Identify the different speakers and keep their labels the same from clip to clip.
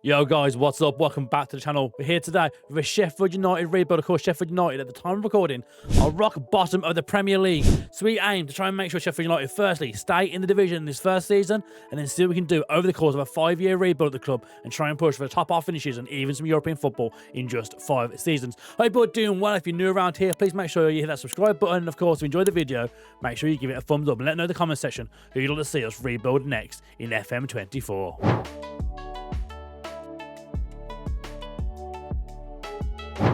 Speaker 1: Yo guys, what's up? Welcome back to the channel. We're here today with a Sheffield United rebuild. Of course, Sheffield United at the time of recording are rock bottom of the Premier League. So we aim to try and make sure Sheffield United firstly stay in the division in this first season and then see what we can do over the course of a 5-year rebuild at the club and try and push for the top half finishes and even some European football in just 5 seasons. Hope you're doing well. If you're new around here, please make sure you hit that subscribe button. And of course, if you enjoyed the video, make sure you give it a thumbs up and let me know in the comment section who you'd like to see us rebuild next in FM24.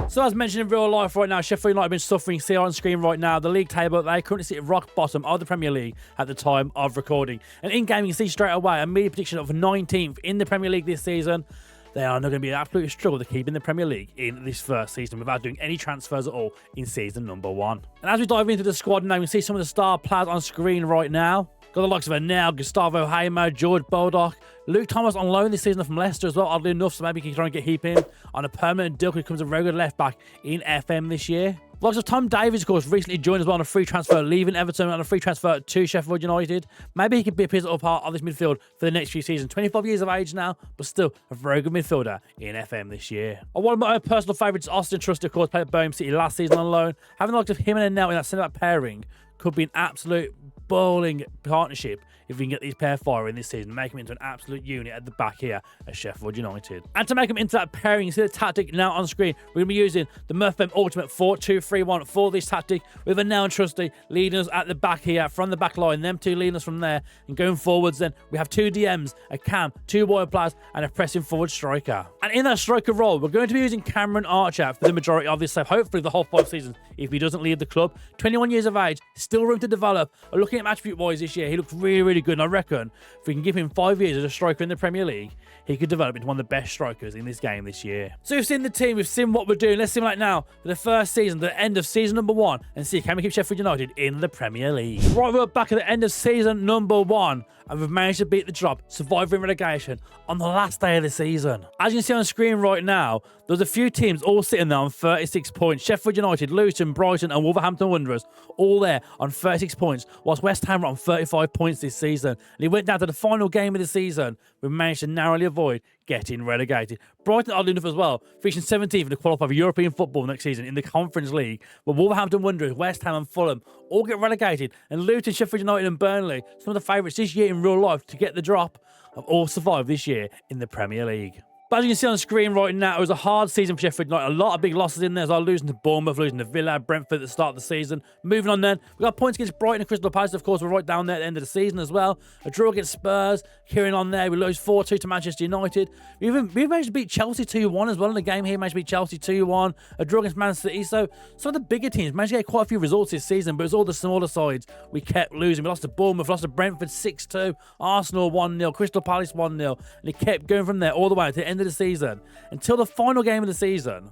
Speaker 1: So as mentioned in real life right now, Sheffield United have been suffering. See on screen right now, the league table, they currently sit at rock bottom of the Premier League at the time of recording. And in-game, you can see straight away a media prediction of 19th in the Premier League this season. They are not going to be an absolute struggle to keep in the Premier League in this first season without doing any transfers at all in season number 1. And as we dive into the squad now, you can see some of the star players on screen right now. Got the likes of Anel, Gustavo Hamer, George Baldock, Luke Thomas on loan this season from Leicester as well, oddly enough, so maybe he can try and get Heap in on a permanent deal because he becomes a very good left back in FM this year. The likes of Tom Davies, of course, recently joined as well on a free transfer, leaving Everton on a free transfer to Sheffield United. Maybe he could be a pivotal part of this midfield for the next few seasons. 25 years of age now, but still a very good midfielder in FM this year. And one of my own personal favourites, Austin Trusty, of course, played at Birmingham City last season on loan. Having the likes of him and Anel in that centre-back pairing could be an absolute bowling partnership if we can get these pair firing this season, make them into an absolute unit at the back here at Sheffield United. And to make them into that pairing, you see the tactic now on screen. We're going to be using the MurphFM Ultimate 4-2-3-1 for this tactic, with Anel and Trusty leading us at the back here, from the back line, them two leading us from there. And going forwards then, we have 2 DMs, a cam, 2 wide players, and a pressing forward striker. And in that striker role, we're going to be using Cameron Archer for the majority of this, so hopefully the whole 5 seasons, if he doesn't leave the club. 21 years of age, still room to develop. Looking at attribute-wise this year, he looks really, really good, and I reckon if we can give him 5 years as a striker in the Premier League, he could develop into one of the best strikers in this game this year. So we've seen the team, we've seen what we're doing. Let's simulate now for the first season, the end of season number 1, and see can we keep Sheffield United in the Premier League. Right, we're back at the end of season number 1, and we've managed to beat the drop, surviving relegation on the last day of the season. As you can see on screen right now, there's a few teams all sitting there on 36 points. Sheffield United, Luton, Brighton and Wolverhampton Wanderers all there on 36 points, whilst West Ham are on 35 points this season. And it went down to the final game of the season. We managed to narrowly avoid getting relegated. Brighton, oddly enough as well, finishing 17th to qualify for European football next season in the Conference League. But Wolverhampton Wanderers, West Ham and Fulham all get relegated. And Luton, Sheffield United and Burnley, some of the favourites this year in real life to get the drop, have all survived this year in the Premier League. But as you can see on the screen right now, it was a hard season for Sheffield United. A lot of big losses in there as well, losing to Bournemouth, losing to Villa, Brentford at the start of the season. Moving on then, we got points against Brighton and Crystal Palace, of course, we're right down there at the end of the season as well. A draw against Spurs, carrying on there. We lose 4-2 to Manchester United. We've managed to beat Chelsea 2-1 as well in the game here. Managed to beat Chelsea 2-1. A draw against Man City. So some of the bigger teams managed to get quite a few results this season, but it was all the smaller sides we kept losing. We lost to Bournemouth, lost to Brentford 6-2, Arsenal 1-0, Crystal Palace 1-0, and it kept going from there all the way to the end of the season, until the final game of the season,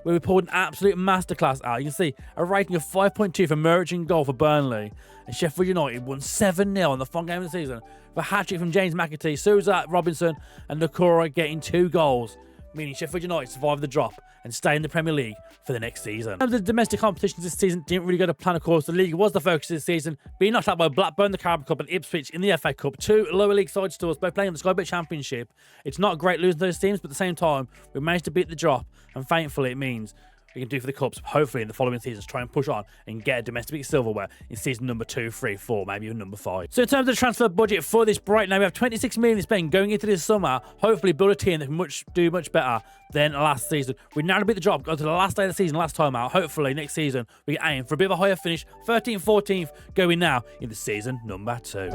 Speaker 1: where we pulled an absolute masterclass out. You can see a rating of 5.2 for Merchant goal for Burnley, and Sheffield United won 7-0 in the final game of the season with a hat-trick from James McAtee, Souza, Robinson and Nakora getting 2 goals, meaning Sheffield United survived the drop and stay in the Premier League for the next season. The domestic competitions this season didn't really go to plan, of course. The league was the focus this season, being knocked out by Blackburn, the Carabao Cup, and Ipswich in the FA Cup. 2 lower league sides to us, both playing in the Sky Bet Championship. It's not great losing those teams, but at the same time, we managed to beat the drop, and thankfully it means we can do for the Cups, hopefully in the following seasons, try and push on and get a domestic silverware in season number 2, 3, 4, maybe even number 5. So in terms of the transfer budget for this Brighton, now we have 26 million to spend going into this summer. Hopefully build a team that can do much better than last season. We now beat the drop, got to the last day of the season last time out. Hopefully next season we can aim for a bit of a higher finish, 13th, 14th, going now into season number 2.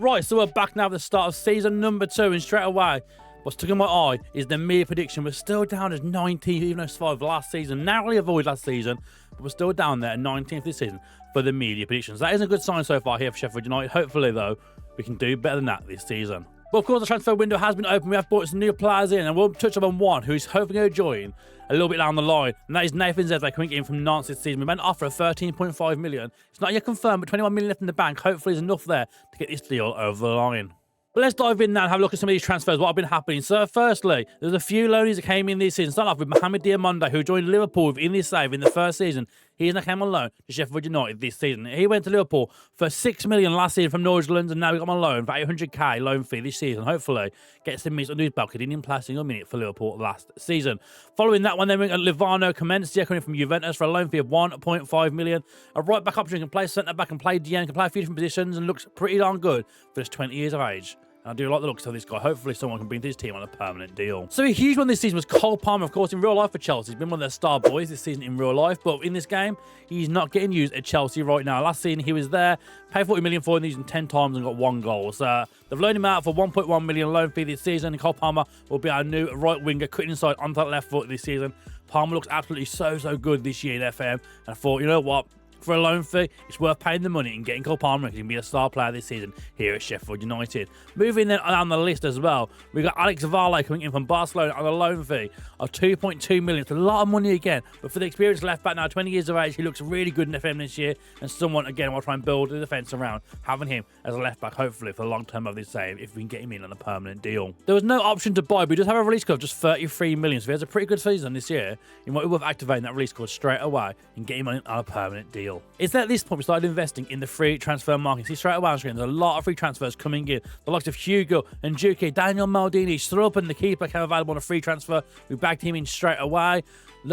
Speaker 1: Right, so we're back now at the start of season number 2, and straight away, what's took in my eye is the media prediction. We're still down as 19th, even though it's 5 last season. Narrowly avoided last season, but we're still down there at 19th this season for the media predictions. That isn't a good sign so far here for Sheffield United. Hopefully, though, we can do better than that this season. But of course, the transfer window has been open. We have brought some new players in, and we'll touch on one who's hoping to join a little bit down the line, and that is Nathan Zezé coming in from Nantes this season. We made an offer of 13.5 million. It's not yet confirmed, but 21 million left in the bank. Hopefully, there's enough there to get this deal over the line. But let's dive in now and have a look at some of these transfers, what have been happening. So firstly, there's a few loanies that came in this season. Starting off with Mohamed Diamonde, who joined Liverpool within this save in the first season. He now came on loan to Sheffield United this season. He went to Liverpool for $6 million last season from Northlands, and now we got him on loan for $800k loan fee this season. Hopefully, gets some minutes under his belt. He didn't play a single minute for Liverpool last season. Following that one, then we got Livano Comencia coming from Juventus for a loan fee of $1.5 million. A right back option, can play centre back, can play DM, can play a few different positions, and looks pretty darn good for just 20 years of age. I do like the looks of this guy. Hopefully someone can bring this team on a permanent deal. So a huge one this season was Cole Palmer, of course, in real life for Chelsea. He's been one of their star boys this season in real life, but in this game, he's not getting used at Chelsea right now. Last season, he was there, paid $40 million for him, using 10 times and got 1 goal. So they've loaned him out for $1.1 million loan fee this season, and Cole Palmer will be our new right winger, cutting inside onto that left foot this season. Palmer looks absolutely so good this year in FM, and I thought, you know what? For a loan fee, it's worth paying the money and getting Cole Palmer. He can be a star player this season here at Sheffield United. Moving then on the list as well, we got Alex Varley coming in from Barcelona on a loan fee of $2.2 million. It's a lot of money again, but for the experienced left back now, 20 years of age, he looks really good in FM this year, and someone, again, will try and build the defence around having him as a left back, hopefully, for the long term of this save, if we can get him in on a permanent deal. There was no option to buy, but he does have a release code of just $33 million, so if he has a pretty good season this year, he might be worth activating that release code straight away and get him on a permanent deal. It's at this point we started investing in the free transfer market. See straight away on screen, there's a lot of free transfers coming in. The likes of Hugo and Juki, Daniel Maldini, Struppen, the keeper, came available on a free transfer. We bagged him in straight away.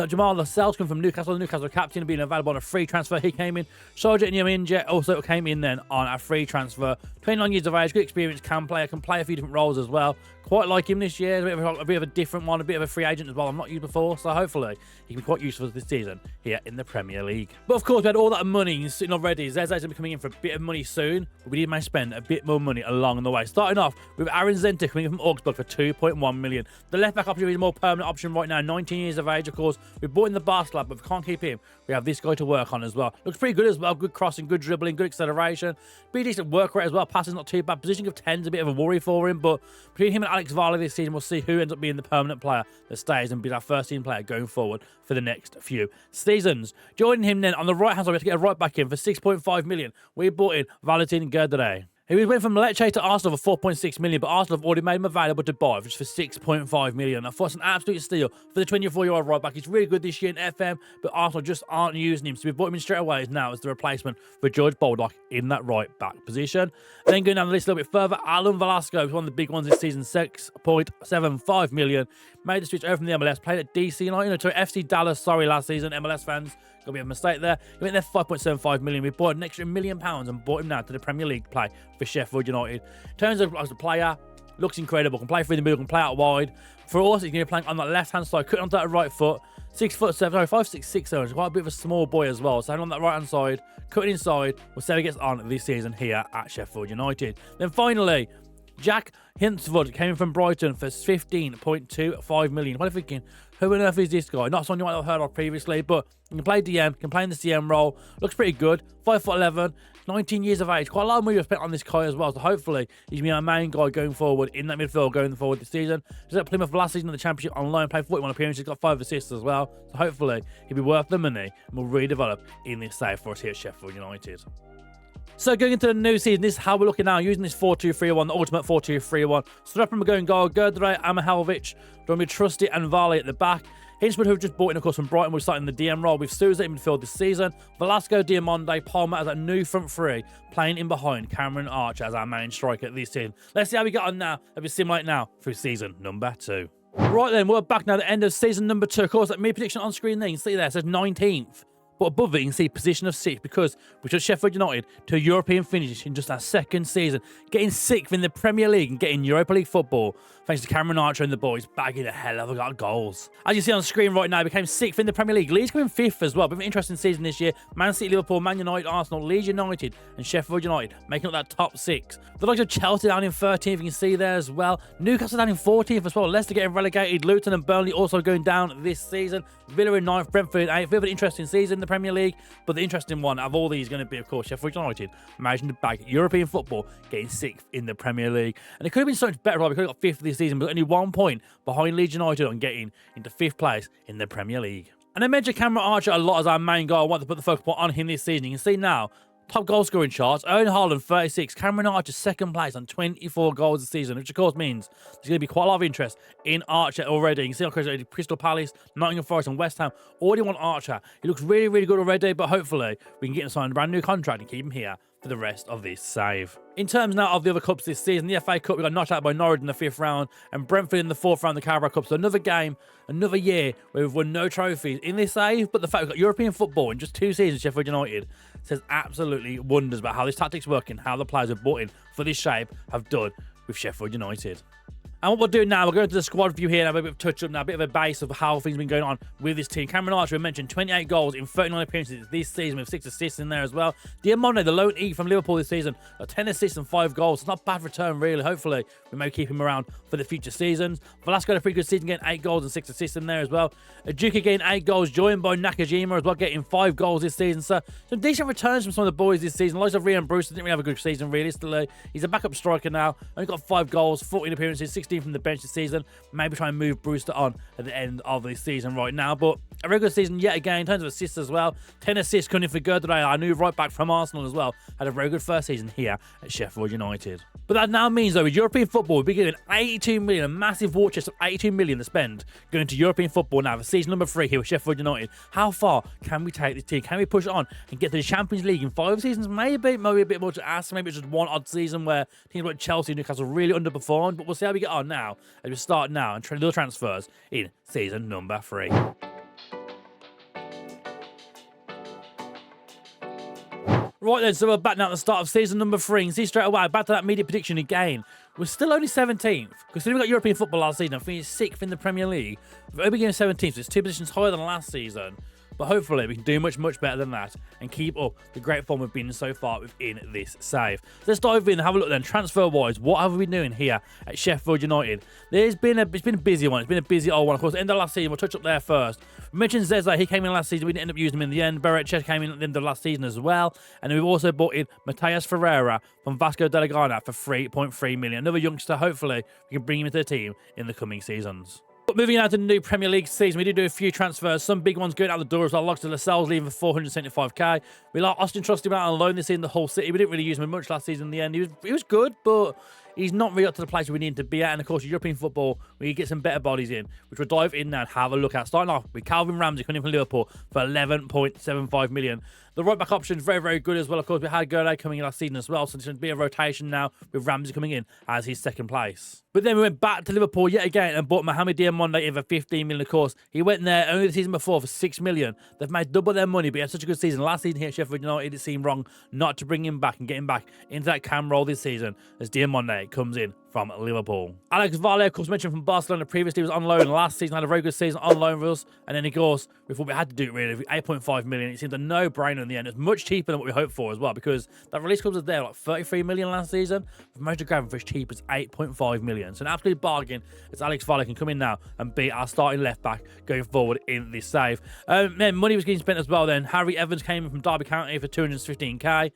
Speaker 1: Jamal Lascelles coming from Newcastle, the Newcastle captain, being available on a free transfer. He came in. Soldier Nyaminje also came in then on a free transfer. 29 years of age, good experience, can play a few different roles as well. Quite like him this year, a bit of a different one, a bit of a free agent as well. I'm not used before, so hopefully he can be quite useful this season here in the Premier League. But of course, we had all that money sitting already. Zeze's going to be coming in for a bit of money soon, but we did manage to spend a bit more money along the way. Starting off with Aaron Zenta coming in from Augsburg for $2.1 million. The left back option is a more permanent option right now, 19 years of age, of course. We bought in the Bar slab, but if we can't keep him, we have this guy to work on as well. Looks pretty good as well. Good crossing, good dribbling, good acceleration. Pretty decent work rate as well. Passing not too bad. Positioning of 10 is a bit of a worry for him, but between him and Alex Varley this season, we'll see who ends up being the permanent player that stays and be our first team player going forward for the next few seasons. Joining him then on the right hand side, we have to get a right back in for $6.5 million. We bought in Valentin Gerdere. He went from Lecce to Arsenal for $4.6 million, but Arsenal have already made him available to buy for $6.5 million. I thought it's an absolute steal for the 24-year-old right back. He's really good this year in FM, but Arsenal just aren't using him. So we've bought him in straight away now as the replacement for George Baldock in that right back position. And then going down the list a little bit further, Alan Velasco was one of the big ones this season, $6.75 million. Made the switch over from the MLS, played at DC United, to FC Dallas, last season, MLS fans. Got a bit of a mistake there. He went there for $5.75 million. We bought an extra £1 million and bought him now to the Premier League play for Sheffield United. In terms of as a player, looks incredible. Can play through the middle, can play out wide. For us, he's going to be playing on that left-hand side, cutting onto that right foot. 5'6", he's quite a bit of a small boy as well. So on that right-hand side, cutting inside. We'll see how he gets on this season here at Sheffield United. Then finally, Jack Hinsford came in from Brighton for $15.25 million. What are you thinking? Who on earth is this guy? Not someone you might have heard of previously, but he can play DM, can play in the CM role. Looks pretty good. 5'11", 19 years of age. Quite a lot of money was spent on this guy as well, so hopefully he's going to be our main guy going forward in that midfield going forward this season. He's at Plymouth last season in the Championship on loan, played 41 appearances, got 5 assists as well. So hopefully he'll be worth the money and will redevelop in this save for us here at Sheffield United. So going into the new season, this is how we're looking now, using this 4-2-3-1, the ultimate 4-2-3-1. Struppen going goal, Gerdere, Amahelvic, Domi Trusty and Varley at the back. Hinchman, who've just bought in, of course, from Brighton, we're starting the DM role with Souza in midfield this season. Velasco, Diamonde, Palmer as a new front three, playing in behind Cameron Archer as our main striker this season. Let's see how we get on now, as we simulate now through season number 2. Right then, we're back now at the end of season number 2. Of course, that me prediction on screen there, you can see there, it says 19th. But above it, you can see position of 6 because we took Sheffield United to a European finish in just our second season, getting 6th in the Premier League and getting Europa League football, thanks to Cameron Archer and the boys bagging a hell of a lot of goals. As you see on screen right now, became 6th in the Premier League. Leeds coming 5th as well. Bit of an interesting season this year. Man City, Liverpool, Man United, Arsenal, Leeds United and Sheffield United making up that top 6. The likes of Chelsea down in 13th, you can see there as well. Newcastle down in 14th as well. Leicester getting relegated. Luton and Burnley also going down this season. Villa in 9th, Brentford in 8th. Bit of an interesting season in the Premier League. But the interesting one of all these is going to be, of course, Sheffield United managing to bag European football, getting 6th in the Premier League. And it could have been so much better, right? We could have got 5th this season, but only 1 point behind Leeds United on getting into 5th place in the Premier League. And I mentioned Cameron Archer a lot as our main guy. I want to put the focus point on him this season. You can see now, Top goal scoring charts, Erling Haaland 36, Cameron Archer second place on 24 goals this season, which of course means there's going to be quite a lot of interest in Archer already. You can see on Crystal Palace, Nottingham Forest and West Ham already want Archer. He looks really, really good already, but hopefully we can get him signed a brand new contract and keep him here for the rest of this save. In terms now of the other cups this season, the FA Cup, we got knocked out by Norwich in the 5th round and Brentford in the 4th round of the Carabao Cup. So another game, another year where we've won no trophies in this save, but the fact we've got European football in just 2 seasons, Sheffield United, says absolutely wonders about how this tactic's working, how the players have bought in for this shape have done with Sheffield United. And what we'll do now, we'll go into the squad view here and have a bit of touch up now, a bit of a base of how things have been going on with this team. Cameron Archer, we mentioned 28 goals in 39 appearances this season with 6 assists in there as well. Diamande, the lone E from Liverpool this season, got 10 assists and 5 goals. It's not a bad return, really. Hopefully, we may keep him around for the future seasons. Velasco had a pretty good season, getting 8 goals and 6 assists in there as well. Ajuka getting 8 goals, joined by Nakajima as well, getting 5 goals this season. So, some decent returns from some of the boys this season. Lots of Ryan Brewster didn't really have a good season, realistically. He's a backup striker now. Only got 5 goals, 14 appearances, 16 from the bench this season. Maybe try and move Brewster on at the end of this season right now. But a regular season yet again in terms of assists as well. 10 assists coming for good today. Our new right back from Arsenal as well had a very good first season here at Sheffield United. But that now means though with European football, we'll be getting 82 million, a massive war chest of 82 million to spend going to European football now for season number 3 here with Sheffield United. How far can we take this team? Can we push it on and get to the Champions League in 5 seasons? Maybe a bit more to ask. Maybe it's just one odd season where teams like Chelsea and Newcastle really underperformed. But we'll see how we get on now as we start now and try to do the transfers in season number 3. Right then, so we're back now at the start of season number 3. And see straight away, back to that media prediction again. We're still only 17th. Considering we got European football last season, I finished 6th in the Premier League. We've only been 17th, so it's 2 positions higher than last season. But hopefully we can do much, much better than that and keep up the great form we've been in so far within this save. So let's dive in and have a look then. Transfer-wise, what have we been doing here at Sheffield United? It's been a busy one. It's been a busy old one. Of course, end of last season, we'll touch up there first. We mentioned Zeze. He came in last season. We didn't end up using him in the end. Beretche came in at the end of last season as well. And then we've also bought in Matheus Ferreira from Vasco da Gama for 3.3 million. Another youngster. Hopefully, we can bring him into the team in the coming seasons. But moving out to the new Premier League season, we did do a few transfers. Some big ones going out the door as well. Loxley Lascelles leaving for 475k. We like Austin Trusty out on loan this season, the whole City. We didn't really use him much last season in the end. He was good, but he's not really up to the place we need to be at. And of course, European football, we get some better bodies in, which we'll dive in now and have a look at. Starting off with Calvin Ramsey coming in from Liverpool for 11.75 million. The right back option is very, very good as well. Of course, we had Gurley coming in last season as well, so there's going to be a rotation now with Ramsey coming in as his second place. But then we went back to Liverpool yet again and bought Mohamed Diamande in for 15 million, of course. He went there only the season before for 6 million. They've made double their money, but he had such a good season. Last season here at Sheffield United, it seemed wrong not to bring him back and get him back into that cam role this season as Diamande comes in from Liverpool. Alex Valle, of course, mentioned from Barcelona previously, was on loan last season, had a very good season on loan for us. And then, of course, we thought we had to do it really. 8.5 million. It seemed a no-brainer in the end. It's much cheaper than what we hoped for as well, because that release clause was there like 33 million last season. We've managed to grab him for as cheap as 8.5 million. So an absolute bargain as Alex Valle can come in now and be our starting left-back going forward in this save. Then money was getting spent as well then. Harry Evans came in from Derby County for 215k.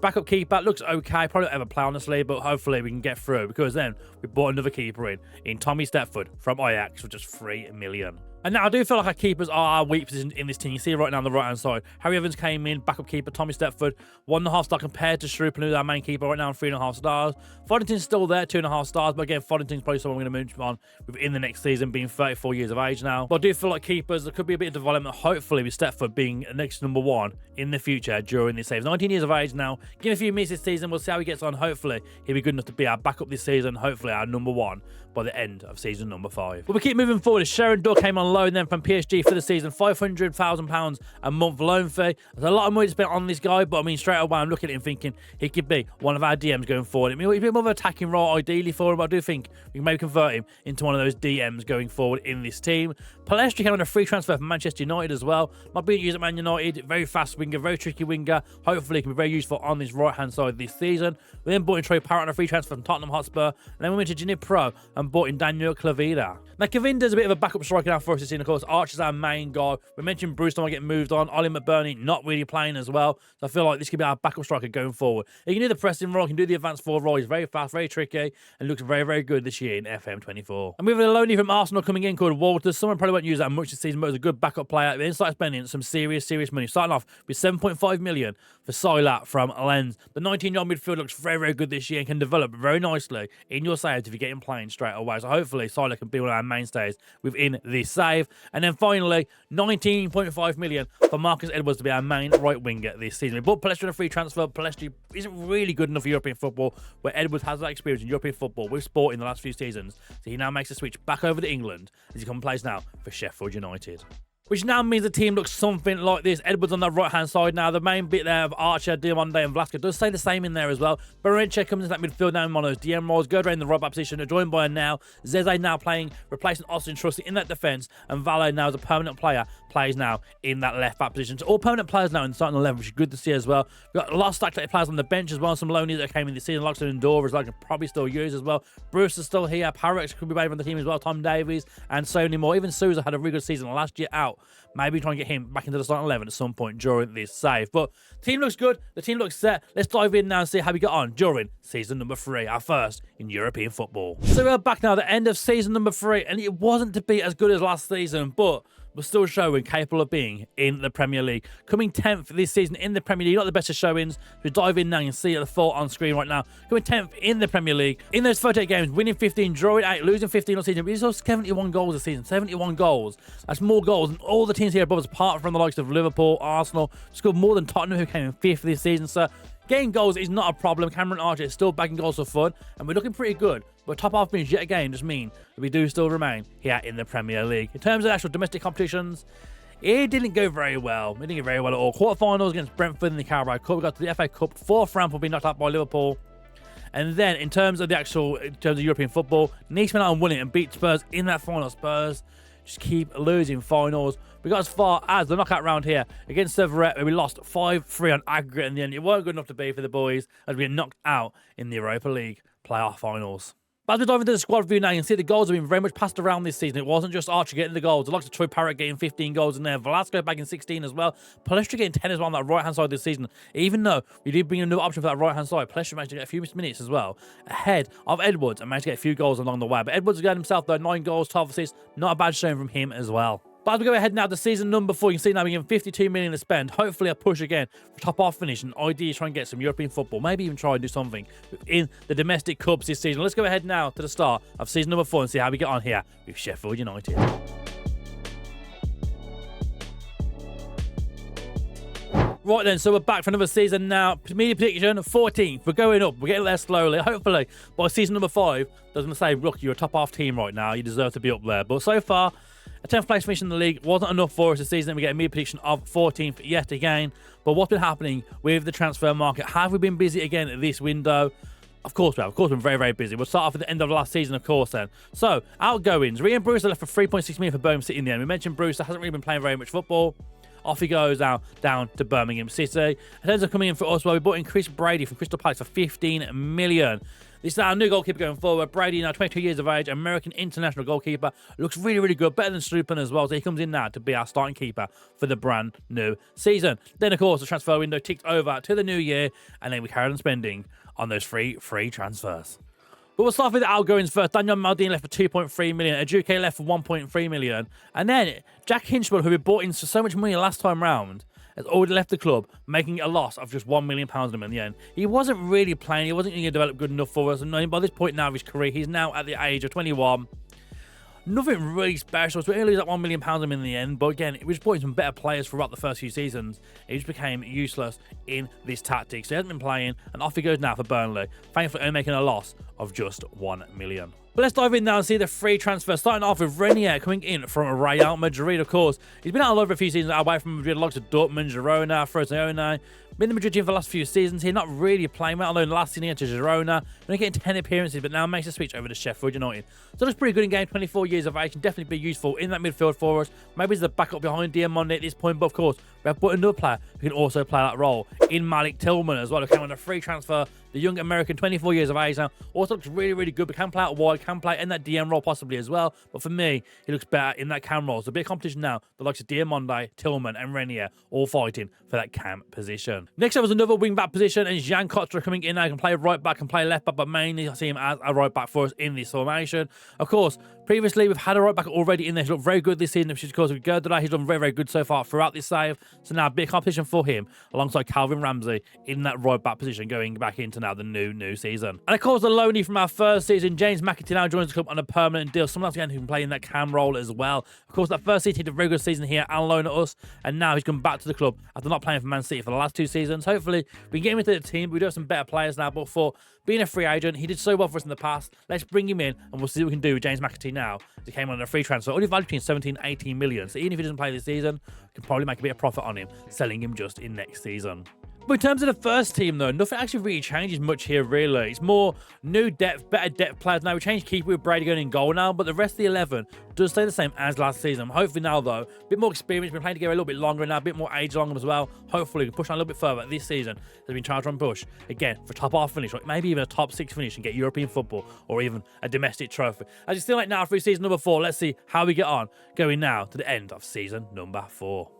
Speaker 1: Backup keeper looks okay. Probably won't ever play, honestly, but hopefully we can get through, because then we bought another keeper in Tommy Stepford from Ajax for just 3 million. And now I do feel like our keepers are our weak position in this team. You see right now on the right-hand side. Harry Evans came in, backup keeper, Tommy Stepford, 1.5 star compared to Shrewpen, who's our main keeper right now, on 3.5 stars. Foddington's still there, 2.5 stars, but again, Foddington's probably someone we're going to move on within the next season, being 34 years of age now. But I do feel like keepers, there could be a bit of development, hopefully, with Stepford being next number 1 in the future during this season. 19 years of age now. Give him a few minutes this season. We'll see how he gets on. Hopefully, he'll be good enough to be our backup this season. Hopefully, our number 1 by the end of season number 5. But we keep moving forward. Sharon Duck came on loan then from PSG for the season, £500,000 a month loan fee. There's a lot of money to spend on this guy, but I mean, straight away, I'm looking at him thinking he could be one of our DMs going forward. I mean, he's a bit more of an attacking role ideally for him, but I do think we can maybe convert him into one of those DMs going forward in this team. Palestri came on a free transfer from Manchester United as well. Not being used at Man United, very fast winger, very tricky winger. Hopefully, he can be very useful on this right-hand side this season. We then bought in Troy Parrott on a free transfer from Tottenham Hotspur. And then we went to Ginny Pro and bought in Daniel Clavida. Now, Kavinda's a bit of a backup striker now for us us this season. Of course, Archer's our main guy. We mentioned Bruce might get moved on. Ollie McBurney not really playing as well. So I feel like this could be our backup striker going forward. He can do the pressing role, he can do the advanced forward role. He's very fast, very tricky, and looks very, very good this year in FM24. And we have a loanee from Arsenal coming in called Walters. Someone probably won't use that much this season, but it's a good backup player. The inside spending some serious money. Starting off with 7.5 million for Silat from Lens. The 19-year-old midfield looks very, very good this year and can develop very nicely in your saves if you get him playing straight away. So hopefully Silat can be one of our mainstays within this save. And then finally, 19.5 million for Marcus Edwards to be our main right winger this season. We bought Palestri on a free transfer. Palestri isn't really good enough for European football, where Edwards has that experience in European football with Sport in the last few seasons. So he now makes a switch back over to England as he comes and plays now for Sheffield United. Which now means the team looks something like this. Edwards on the right-hand side now. The main bit there of Archer, Diamande and Velasquez does stay the same in there as well. Berenche comes into that midfield now in one of those DM roles. Gerdre in the right back position, joined by now. Zeze now playing, replacing Austin Trusty in that defence. And Valle now as a permanent player, plays now in that left back position. So all permanent players now in the starting 11, which is good to see as well. We've got a lot of stacked players on the bench as well. Some loanees that came in this season, like Ndora as well, can probably still use as well. Bruce is still here. Parrots could be made on the team as well. Tom Davies and so many more. Even Souza had a really good season last year out. Maybe try and get him back into the starting 11 at some point during this save. But the team looks good. The team looks set. Let's dive in now and see how we got on during season number 3, our first in European football. So we're back now at the end of season number 3, and it wasn't to be as good as last season, but we're still showing capable of being in the Premier League. Coming 10th this season in the Premier League, not the best of showings. We dive in now and see the full on screen right now. Coming 10th in the Premier League. In those 38 games, winning 15, drawing 8, losing 15 all season. But he's also 71 goals this season. 71 goals. That's more goals than all the teams here above us, apart from the likes of Liverpool, Arsenal. Scored more than Tottenham, who came in 5th this season. So getting goals is not a problem. Cameron Archer is still bagging goals for fun, and we're looking pretty good. But top half finish yet again just mean that we do still remain here in the Premier League. In terms of actual domestic competitions, it didn't go very well. It didn't go very well at all. Quarterfinals against Brentford in the Carabao Cup. We got to the FA Cup. 4th round for being knocked out by Liverpool. And then in terms of European football, Nice went out and won it and beat Spurs in that final. Spurs just keep losing finals. We got as far as the knockout round here against Severet, where we lost 5-3 on aggregate in the end. It weren't good enough to be for the boys as we get knocked out in the Europa League playoff finals. But as we dive into the squad view now, you can see the goals have been very much passed around this season. It wasn't just Archer getting the goals. The likes of Troy Parrott getting 15 goals in there. Velasquez bagging 16 as well. Palestri getting 10 as well on that right-hand side this season. Even though we did bring a new option for that right-hand side, Palestri managed to get a few minutes as well, ahead of Edwards, and managed to get a few goals along the way. But Edwards got himself, though, 9 goals, 12 assists. Not a bad showing from him as well. But as we go ahead now to season number 4, you can see now we give 52 million to spend. Hopefully a push again for top half finish, and idea try and get some European football. Maybe even try and do something in the domestic cups this season. Let's go ahead now to the start of season number 4 and see how we get on here with Sheffield United. Right then, so we're back for another season now. Media prediction, 14th. We're going up. We're getting there slowly. Hopefully, by season number 5, doesn't say, look, you're a top half team right now. You deserve to be up there. But so far, a 10th place finish in the league wasn't enough for us this season. We get a media prediction of 14th yet again. But what's been happening with the transfer market? Have we been busy again this window? Of course we have. Of course we're very, very busy. We'll start off at the end of last season, of course, then. So, outgoings. Ryan Brewster left for 3.6 million for Birmingham City in the end. We mentioned Brewster hasn't really been playing very much football. Off he goes now down to Birmingham City. In terms of coming in for us, well, we bought in Chris Brady from Crystal Palace for 15 million. This is our new goalkeeper going forward. Brady, now 22 years of age, American international goalkeeper. Looks really, really good. Better than Strupen as well. So he comes in now to be our starting keeper for the brand new season. Then, of course, the transfer window ticked over to the new year. And then we carried on spending on those free transfers. But we'll start with the outgoings first. Daniel Maldini left for 2.3 million. Ajuke left for 1.3 million. And then Jack Hinchwell, who we bought in for so much money last time round, has already left the club, making a loss of just £1 million on him in the end. He wasn't really playing. He wasn't going to develop good enough for us. And by this point now of his career, he's now at the age of 21. Nothing really special. So we only lose that £1 million on him in the end. But again, we just brought in some better players throughout the first few seasons. He just became useless in this tactic. So he hasn't been playing. And off he goes now for Burnley. Thankfully, only making a loss of just £1 million. But let's dive in now and see the free transfer. Starting off with Renier coming in from Real Madrid, of course. He's been out all over a few seasons away from Madrid, likes of Dortmund, Girona, Frosinone. Been in the Madrid team for the last few seasons. He's not really playing well, although last season against Girona, only getting 10 appearances, but now makes a switch over to Sheffield United. So looks pretty good in game, 24 years of age, can definitely be useful in that midfield for us. Maybe he's the backup behind Diamande at this point, but of course, we have put another player who can also play that role in Malik Tillman as well, who came on a free transfer the young American, 24 years of age now. Also looks really, really good, but can play out wide, can play in that DM role possibly as well. But for me, he looks better in that cam role. So a bit of competition now. The likes of Diamonde, Tillman, and Renier all fighting for that cam position. Next up was another wing back position, and Jan Kotra coming in now. He can play right back, can play left back, but mainly I see him as a right back for us in this formation. Of course, previously we've had a right back already in there. He's looked very good this season, which is because with Gerdara, he's done very, very good so far throughout this save. So now a bit of competition for him alongside Calvin Ramsey in that right back position going back into now the new season. And of course, the loanee from our first season, James McAtee, now joins the club on a permanent deal. Someone else again who can play in that cam role as well. Of course, that first season he did a very good season here and loan at us, and now he's come back to the club after not playing for Man City for the last 2 seasons. Hopefully, we can get him into the team. We do have some better players now, but for being a free agent, he did so well for us in the past. Let's bring him in, and we'll see what we can do with James McAtee now. He came on a free transfer, only valued between 17 and 18 million. So even if he doesn't play this season, we can probably make a bit of profit on him, selling him just in next season. But in terms of the first team, though, nothing actually really changes much here, really. It's more new depth, better depth players. Now, we changed keeper with Brady going in goal now, but the rest of the 11 does stay the same as last season. Hopefully now, though, a bit more experience. We've been playing together a little bit longer now, a bit more age along them as well. Hopefully, we can push on a little bit further this season. They've been trying to push, again, for a top half finish, or maybe even a top 6 finish and get European football or even a domestic trophy. As you still like now through season number 4, let's see how we get on going now to the end of season number 4.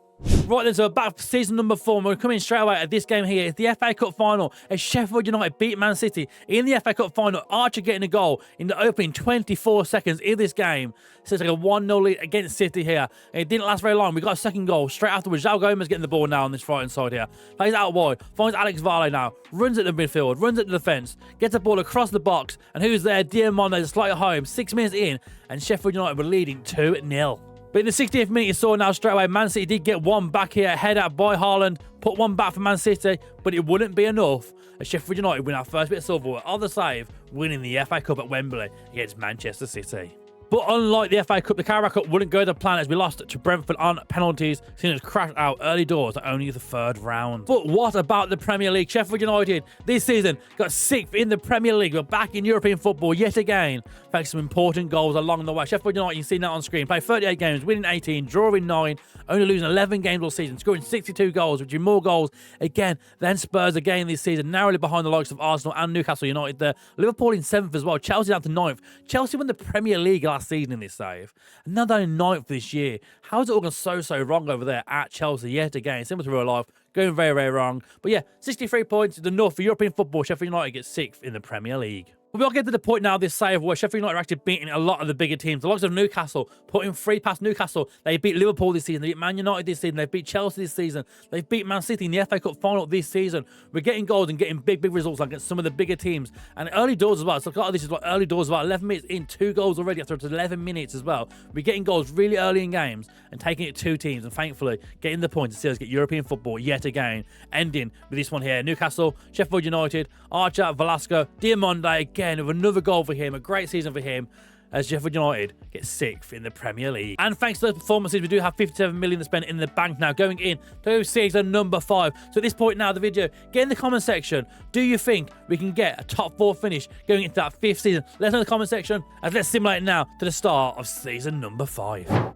Speaker 1: Right then, so back for season number 4, we're coming straight away at this game here. It's the FA Cup final as Sheffield United beat Man City in the FA Cup final. Archer getting a goal in the opening 24 seconds in this game. So it's like a 1-0 lead against City here. And it didn't last very long. We got a second goal straight afterwards. João Gomez getting the ball now on this right-hand side here. Plays out wide, finds Alex Varley now, runs at the midfield, runs at the defence, gets the ball across the box, and who's there? Diamonde, slightly home, 6 minutes in, and Sheffield United were leading 2-0. But in the 60th minute, you saw now straight away, Man City did get one back here, head out by Haaland, put one back for Man City, but it wouldn't be enough as Sheffield United win our first bit of silverware on the save, winning the FA Cup at Wembley against Manchester City. But unlike the FA Cup, the Carabao Cup wouldn't go to plan as we lost to Brentford on penalties, seeing us crash out early doors at only the 3rd round. But what about the Premier League? Sheffield United this season got 6th in the Premier League. We're back in European football yet again, thanks to some important goals along the way. Sheffield United, you can see that on screen, played 38 games, winning 18, drawing 9, only losing 11 games all season, scoring 62 goals, which is more goals again than Spurs again this season, narrowly behind the likes of Arsenal and Newcastle United there. Liverpool in 7th as well, Chelsea down to 9th. Chelsea won the Premier League last season in this save, and now they're in 9th this year. How is it all gone so wrong over there at Chelsea yet again? Similar to real life, going very wrong. But yeah, 63 points is enough for European football. Sheffield United gets 6th in the Premier League. But we'll get to the point now, this save, where Sheffield United are actually beating a lot of the bigger teams. The likes of Newcastle, putting 3 past Newcastle. They beat Liverpool this season. They beat Man United this season. They beat Chelsea this season. They've beat Man City in the FA Cup final this season. We're getting goals and getting big results against some of the bigger teams. And early doors as well. So a lot of this is like early doors as well. 11 minutes in, 2 goals already after 11 minutes as well. We're getting goals really early in games and taking it to 2 teams. And thankfully, getting the points to see us get European football yet again. Ending with this one here. Newcastle, Sheffield United, Archer, Velasco, Diamonde again with another goal for him, a great season for him as Sheffield United gets 6th in the Premier League. And thanks to those performances, we do have 57 million to spend in the bank now going in to season number 5. So at this point now, the video, get in the comment section, do you think we can get a top 4 finish going into that 5th season? Let us know in the comment section, and let's simulate now to the start of season number 5.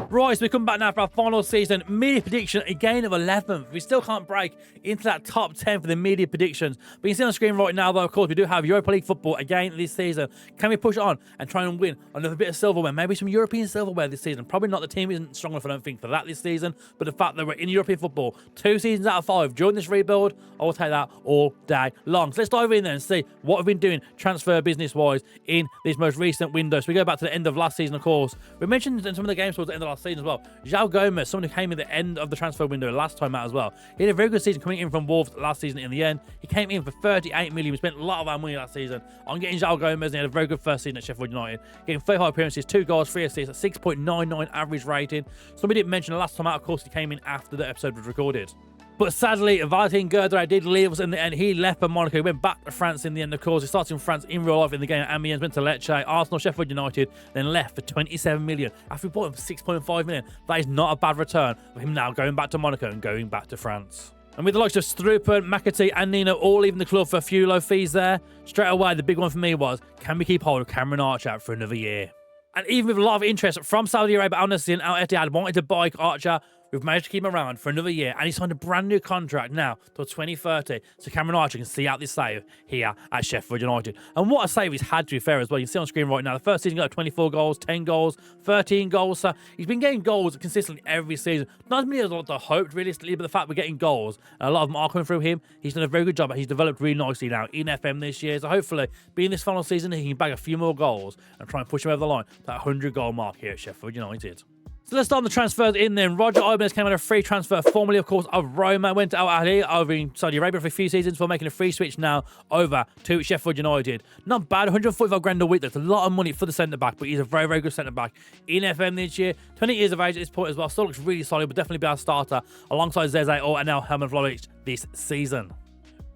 Speaker 1: Right, so we come back now for our final season media prediction again of 11th. We still can't break into that top 10 for the media predictions. But you can see on the screen right now, though, of course, we do have Europa League football again this season. Can we push on and try and win another bit of silverware? Maybe some European silverware this season. Probably not. The team isn't strong enough, I don't think, for that this season. But the fact that we're in European football 2 seasons out of 5 during this rebuild, I will take that all day long. So let's dive in there and see what we've been doing transfer business-wise in this most recent window. So we go back to the end of last season, of course. We mentioned in some of the games towards the end of last season as well. João Gomez, someone who came in the end of the transfer window last time out as well. He had a very good season coming in from Wolves last season in the end. He came in for 38 million. We spent a lot of our money last season on getting João Gomez, and he had a very good first season at Sheffield United. Getting 35 appearances, 2 goals, 3 assists, a 6.99 average rating. Somebody didn't mention the last time out, of course, he came in after the episode was recorded. But sadly, Valentin Gerdara did leave us in the end. He left for Monaco. He went back to France in the end, of course. He started in France in real life in the game at Amiens, went to Lecce, Arsenal, Sheffield United, then left for 27 million. After we bought him for 6.5 million, that is not a bad return for him now going back to Monaco and going back to France. And with the likes of Strupen, McAtee and Nino all leaving the club for a few low fees there, straight away the big one for me was, can we keep hold of Cameron Archer for another year? And even with a lot of interest from Saudi Arabia, Al Nassr and Al Etihad wanted to buy Archer, we've managed to keep him around for another year, and he signed a brand new contract now till 2030, so Cameron Archer can see out this save here at Sheffield United. And what a save he's had, to be fair as well. You can see on screen right now, the first season he got 24 goals, 10 goals, 13 goals. So he's been getting goals consistently every season. Not as many as I hoped, realistically, but the fact we're getting goals, and a lot of them are coming through him, he's done a very good job. He's developed really nicely now in FM this year. So hopefully, being this final season, he can bag a few more goals and try and push him over the line, that 100-goal mark here at Sheffield United. So let's start on the transfers in then. Roger Ibanez came on a free transfer, formerly, of course, of Roma. Went to Al Ahly over in Saudi Arabia for a few seasons before making a free switch now over to Sheffield United. Not bad, 145 grand a week. That's a lot of money for the centre-back, but he's a very, very good centre-back in FM this year. 20 years of age at this point as well. Still looks really solid, but definitely be our starter alongside Zeze or and now Herman Vlahovic this season.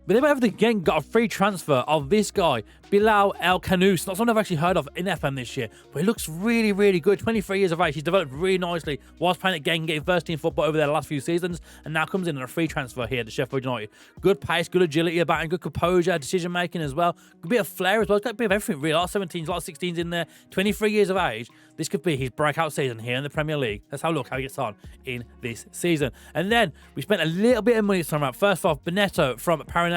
Speaker 1: But then we've again got a free transfer of this guy, Bilal El Kanous. Not someone I've actually heard of in FM this year, but he looks really, really good. 23 years of age. He's developed really nicely. Was playing at Genk, getting first team football over there the last few seasons, and now comes in on a free transfer here to Sheffield United. Good pace, good agility about him, good composure, decision making as well. Good bit of flair as well. It's got a bit of everything really. A lot of 17s, a lot of 16s in there. 23 years of age. This could be his breakout season here in the Premier League. Let's have a look how he gets on in this season. And then we spent a little bit of money this time around. First off, Beneto from Paranese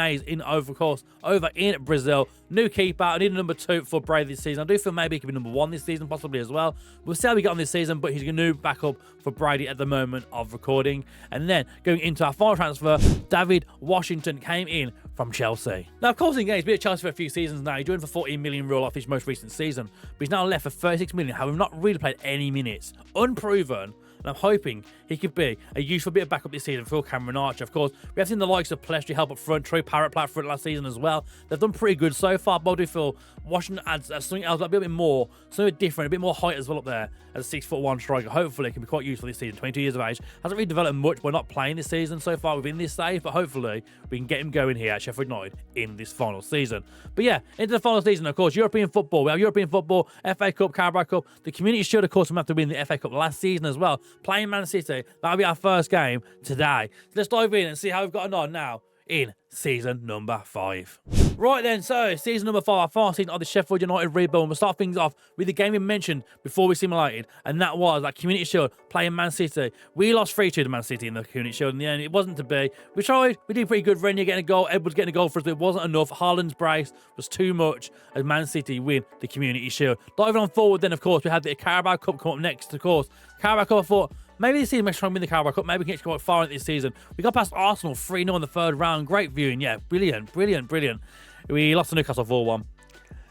Speaker 1: over in Brazil. New keeper. I need a number 2 for Brady this season. I do feel maybe he could be number 1 this season, possibly as well. We'll see how we get on this season, but he's a new backup for Brady at the moment of recording. And then going into our final transfer, David Washington came in from Chelsea. Now, of course, he's been at Chelsea for a few seasons now. He joined for 14 million real off his most recent season, but he's now left for 36 million, having not really played any minutes. Unproven. And I'm hoping he could be a useful bit of backup this season for Cameron Archer. Of course, we have seen the likes of Palestri help up front, Troy Parrott play up front last season as well. They've done pretty good so far, but I do feel Washington adds something else, like a bit more, something different, a bit more height as well up there as a 6'1" striker. Hopefully, it can be quite useful this season. 22 years of age. Hasn't really developed much by not playing this season so far within this save, but hopefully we can get him going here at Sheffield United in this final season. But yeah, into the final season, of course, European football. We have European football, FA Cup, Carabao Cup. The Community Shield, of course, we have to win the FA Cup last season as well. Playing Man City, that'll be our first game today. So let's dive in and see how we've gotten on now in season number 5. Right then, so season number 5, our final season of the Sheffield United Rebuild. And we'll start things off with the game we mentioned before we simulated, and that was that Community Shield playing Man City. We lost 3-2 to Man City in the Community Shield in the end. It wasn't to be. We tried, we did pretty good. Renier getting a goal, Edwards getting a goal for us, but it wasn't enough. Haaland's brace was too much as Man City win the Community Shield. Diving on forward then, of course, we had the Carabao Cup come up next, of course. Carabao Cup, I thought, maybe this season we're trying to win the Carabao Cup. Maybe we can get quite far in this season. We got past Arsenal 3-0 in the third round. Great viewing. Yeah, brilliant. We lost to Newcastle 4-1.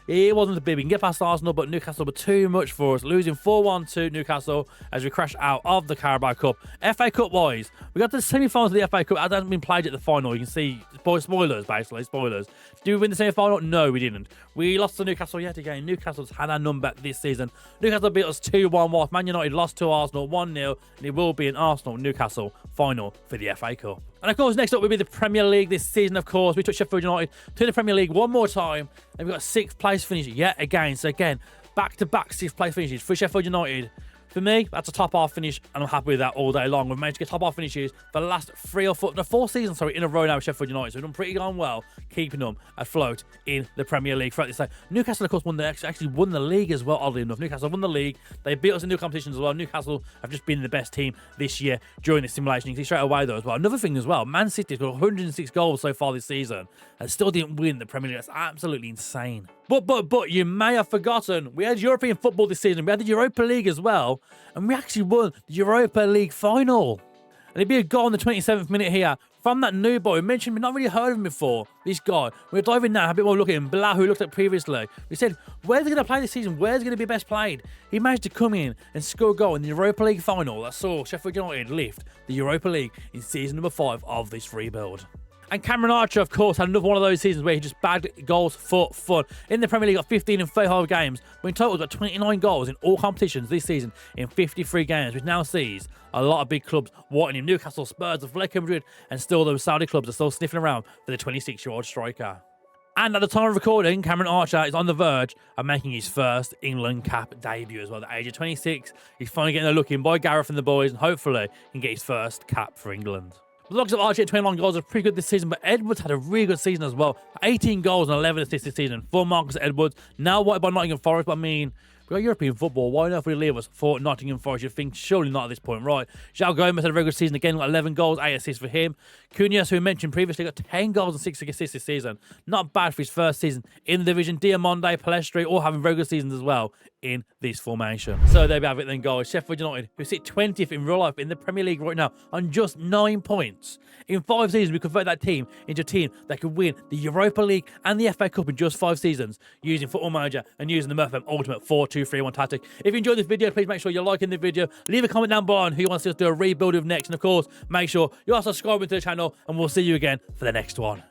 Speaker 1: It wasn't a big. We can get past Arsenal, but Newcastle were too much for us. Losing 4-1 to Newcastle as we crashed out of the Carabao Cup. FA Cup wise, we got to the semi-finals of the FA Cup. It hasn't been played at the final. You can see spoilers, basically. Spoilers. Did we win the semi-final? No, we didn't. We lost to Newcastle yet again. Newcastle's had our number this season. Newcastle beat us 2-1 whilst Man United lost to Arsenal 1-0, and it will be an Arsenal-Newcastle final for the FA Cup. And of course, next up will be the Premier League this season, of course. We took Sheffield United to the Premier League one more time, and we got a 6th place finish yet again. So again, back-to-back 6th place finishes for Sheffield United. For me, that's a top half finish, and I'm happy with that all day long. We've managed to get top half finishes for the last 4 seasons in a row now with Sheffield United. So we've done pretty darn well keeping them afloat in the Premier League throughout this time. Newcastle, of course, actually won the league as well, oddly enough. Newcastle won the league. They beat us in new competitions as well. Newcastle have just been the best team this year during the simulation. You can see straight away, though, as well. Another thing as well, Man City's got 106 goals so far this season and still didn't win the Premier League. That's absolutely insane. But you may have forgotten, we had European football this season. We had the Europa League as well, and we actually won the Europa League final. And it'd be a goal in the 27th minute here from that new boy. We mentioned we've not really heard of him before, this guy. We're diving now, have a bit more look at him. Blah, who we looked at previously. We said, where's he going to play this season? Where's he going to be best played? He managed to come in and score a goal in the Europa League final that saw Sheffield United lift the Europa League in season number 5 of this rebuild. And Cameron Archer, of course, had another one of those seasons where he just bagged goals for fun. In the Premier League, got 15 in 35 games, but in total, got 29 goals in all competitions this season in 53 games, which now sees a lot of big clubs wanting him. Newcastle, Spurs, Atletico Madrid, and still those Saudi clubs are still sniffing around for the 26-year-old striker. And at the time of recording, Cameron Archer is on the verge of making his first England cap debut as well. At the age of 26, he's finally getting a look in by Gareth and the boys, and hopefully he can get his first cap for England. The looks of Archer at 21 goals are pretty good this season, but Edwards had a really good season as well. 18 goals and 11 assists this season for Marcus Edwards. Now wanted by Nottingham Forest, but I mean, We got European football. Why not if we leave us for Nottingham Forest? You'd think surely not at this point, right? João Gomez had a regular season again, got 11 goals, 8 assists for him. Cunha, who we mentioned previously, got 10 goals and 6 assists this season. Not bad for his first season in the division. Diamonde, Palestri, all having regular seasons as well in this formation. So there we have it then, guys. Sheffield United, who sit 20th in real life in the Premier League right now on just 9 points. In 5 seasons, we convert that team into a team that could win the Europa League and the FA Cup in just 5 seasons using Football Manager and using the MurphFM Ultimate 4-2-3-1 tactic. If you enjoyed this video, please make sure you're liking the video. Leave a comment down below on who you want to see us do a rebuild of next. And of course, make sure you are subscribing to the channel, and we'll see you again for the next one.